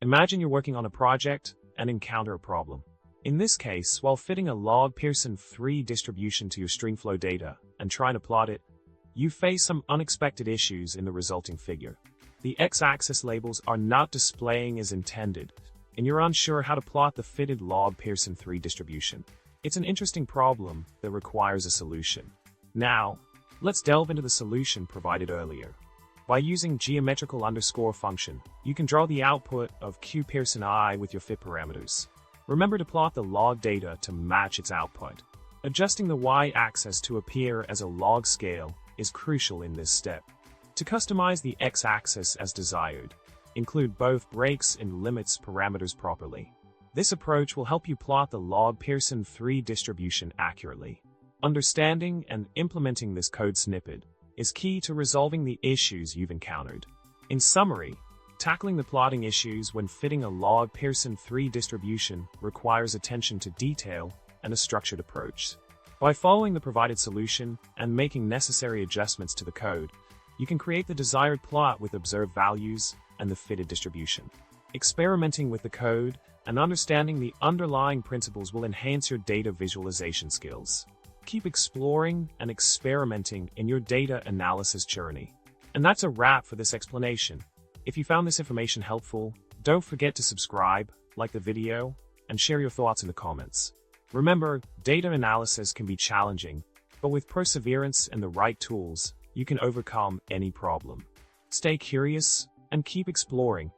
Imagine you're working on a project and encounter a problem. In this case, while fitting a Log Pearson III distribution to your streamflow data and trying to plot it, you face some unexpected issues in the resulting figure. The x-axis labels are not displaying as intended, and you're unsure how to plot the fitted Log Pearson III distribution. It's an interesting problem that requires a solution. Now, let's delve into the solution provided earlier. By using geometrical__ function, you can draw the output of qPearsonIII with your fit parameters. Remember to plot the log data to match its output. Adjusting the y-axis to appear as a log scale is crucial in this step. To customize the x-axis as desired, include both breaks and limits parameters properly. This approach will help you plot the Log Pearson III distribution accurately. Understanding and implementing this code snippet is key to resolving the issues you've encountered. In summary, tackling the plotting issues when fitting a Log Pearson III distribution requires attention to detail and a structured approach. By following the provided solution and making necessary adjustments to the code, you can create the desired plot with observed values and the fitted distribution. Experimenting with the code and understanding the underlying principles will enhance your data visualization skills. Keep exploring and experimenting in your data analysis journey. And that's a wrap for this explanation. If you found this information helpful, don't forget to subscribe, like the video, and share your thoughts in the comments. Remember, data analysis can be challenging, but with perseverance and the right tools, you can overcome any problem. Stay curious and keep exploring.